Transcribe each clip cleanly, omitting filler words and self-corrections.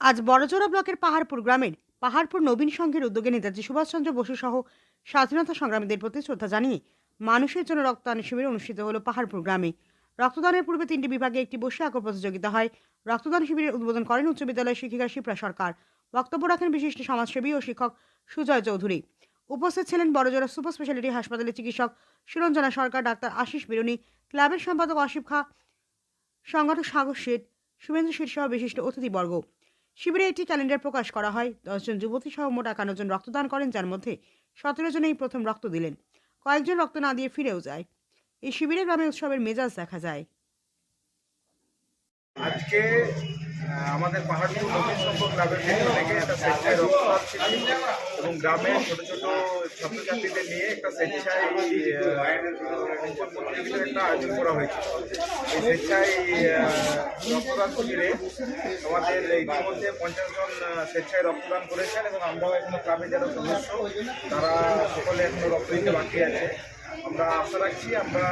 আজ বড়জোড়া ব্লকের পাহাড়পুর গ্রামের পাহাড়পুর নবীন সংঘের উদ্যোগে নেতাজি সুভাষচন্দ্র বসু সহ স্বাধীনতা সংগ্রামীদের প্রতি শ্রদ্ধা জানিয়ে মানুষের জন্য রক্তদান শিবির অনুষ্ঠিত হলো পাহাড়পুর গ্রামে। রক্তদানের পূর্বে 3টি বিভাগে একটি বসে আঁকো প্রতিযোগিতা হয়। রক্তদান শিবিরের উদ্বোধন করেন উচ্চ বিদ্যালয়ের শিক্ষিকা শিপ্রা সরকার। বক্তব্য রাখেন বিশিষ্ট সমাজসেবী ও শিক্ষক সুজয় চৌধুরী। উপস্থিত ছিলেন বড়জোড়া সুপার স্পেশালিটি হাসপাতালের চিকিৎসক সুরঞ্জনা সরকার, ডাক্তার আশিস বিরুনি, ক্লাবের সম্পাদক অসিফ খা, সংগঠক সাগর শেঠ, শুভেন্দু শেঠ সহ বিশিষ্ট অতিথিবর্গ। শিবিরে একটি ক্যালেন্ডার প্রকাশ করা হয়। 10 জন যুবতী সহ মোট 51 জন রক্তদান করেন, যার মধ্যে 17 জন এই প্রথম রক্ত দিলেন। কয়েকজন রক্ত না দিয়ে ফিরেও যায়। এই শিবিরে গ্রামে উৎসবের মেজাজ দেখা যায়। আজকে আমাদের পাহাড়পুর নবীন সংঘ ক্লাবের পক্ষ থেকে একটা স্বেচ্ছায় রক্তদান শিবির এবং গ্রামে ছোট ছোট ছাত্রছাত্রীদের নিয়ে একটা স্বেচ্ছায় অঙ্কন প্রতিযোগিতার একটা আয়োজন করা হয়েছে। এই স্বেচ্ছায় রক্তদান শিবিরে আমাদের ইতিমধ্যে 50 জন স্বেচ্ছায় রক্তদান করেছেন এবং আমরাও এখনো ক্লাবের যারা সদস্য তারা সকলে এখনো রক্ত দিতে বাকি আছে। আমরা আশা রাখছি আমরা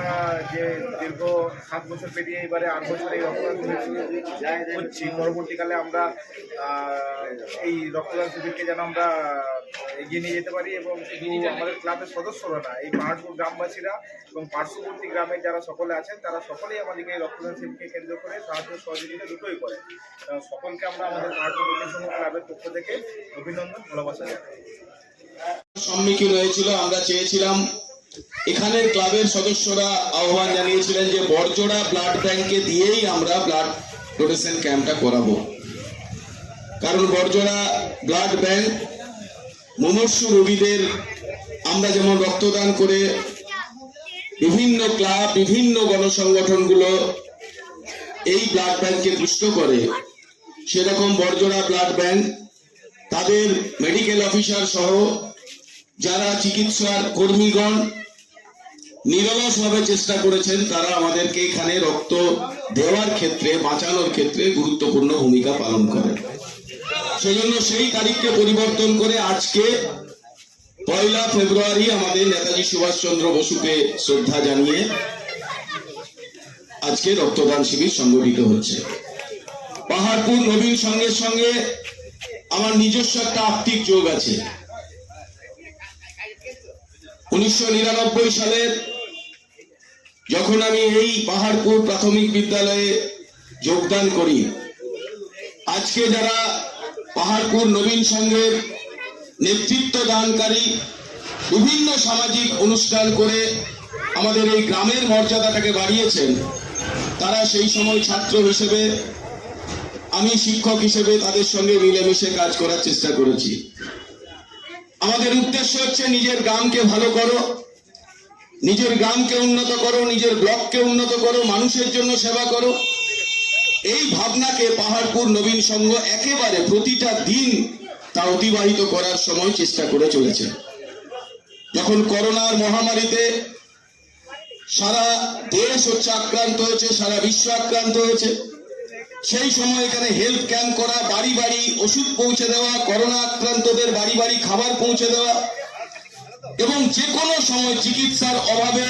যে দীর্ঘ 7 বছর পেরিয়ে এবারে 8 বছর এই রক্তদান শিবির করছি, পরবর্তীকালে আমরা এই রক্তদান শিবিরকে যেন আমরা এগিয়ে নিয়ে যেতে পারি এবং শুধু আমাদের ক্লাবের সদস্যরা না, এই পাহাড়পুর গ্রামবাসীরা এবং পার্শ্ববর্তী গ্রামের যারা সকলে আছেন তারা সকলেই আমাদেরকে এই রক্তদান শিবিরকে কেন্দ্র করে সাহায্য সহযোগিতা দুটোই করে। সকলকে আমরা আমাদের পাহাড়পুর নবীন সংঘ ক্লাবের পক্ষ থেকে অভিনন্দন, ভালোবাসা জানাই। সম্মুখীন হয়েছিল, আমরা চেয়েছিলাম, এখানের ক্লাবের সদস্যরা আহ্বান জানিয়েছিলেন যে বড়জোড়া ব্লাড ব্যাংকে দিয়েই আমরা ব্লাড ডোনেশন ক্যাম্পটা করাবো। কারণ বড়জোড়া ব্লাড ব্যাংক মুমূর্ষু রোগীদের আমরা যেমন রক্তদান করে বিভিন্ন ক্লাব, বিভিন্ন গণসংগঠনগুলো এই ব্লাড ব্যাংককে পুষ্ট করে, সেরকম বড়জোড়া ব্লাড ব্যাংক তাদের মেডিকেল অফিসার সহ যারা চিকিৎসার কর্মীগণ নিরলসভাবে চেষ্টা করেছেন, তারা আমাদেরকে এখানে রক্ত দেওয়ার ক্ষেত্রে, বাঁচানোর ক্ষেত্রে গুরুত্বপূর্ণ ভূমিকা পালন করে। সেজন্য সেই তারিখকে পরিবর্তন করে আজকে 1 ফেব্রুয়ারি আমাদের নেতাজি সুভাষচন্দ্র বসুকে শ্রদ্ধা জানিয়ে আজকে রক্তদান শিবির সংগঠিত হচ্ছে। পাহাড়পুর নবীন সংঘের সঙ্গে আমার নিজস্ব একটা আত্মিক যোগ আছে। 1999 সালের যখন আমি এই পাহাড়পুর প্রাথমিক বিদ্যালয়ে যোগদান করি, আজকে যারা পাহাড়পুর নবীন সংঘের নেতৃত্ব দানকারী, বিভিন্ন সামাজিক অনুষ্ঠান করে আমাদের এই গ্রামের মর্যাদাটাকে বাড়িয়েছেন, তারা সেই সময় ছাত্র হিসেবে, আমি শিক্ষক হিসেবে তাদের সঙ্গে মিলেমিশে কাজ করার চেষ্টা করেছি। আমাদের উদ্দেশ্য হচ্ছে নিজের গ্রামকে ভালো করো, নিজের গ্রামকে উন্নত করো, নিজের ব্লককে উন্নত করো, মানুষের জন্য সেবা করো। এই ভাবনাকে পাহাড়পুর নবীন সংঘ একেবারে প্রতিটা দিন তা অতিবাহিত করার সময় চেষ্টা করে চলেছে। যখন করোনার মহামারীতে সারা দেশ হচ্ছে আক্রান্ত হয়েছে, সারা বিশ্ব আক্রান্ত হয়েছে, সেই সময় এখানে হেলথ ক্যাম্প করা, বাড়ি বাড়ি ওষুধ পৌঁছে দেওয়া, করোনা আক্রান্তদের বাড়ি বাড়ি খাবার পৌঁছে দেওয়া এবং যে কোনো সময় চিকিৎসার অভাবে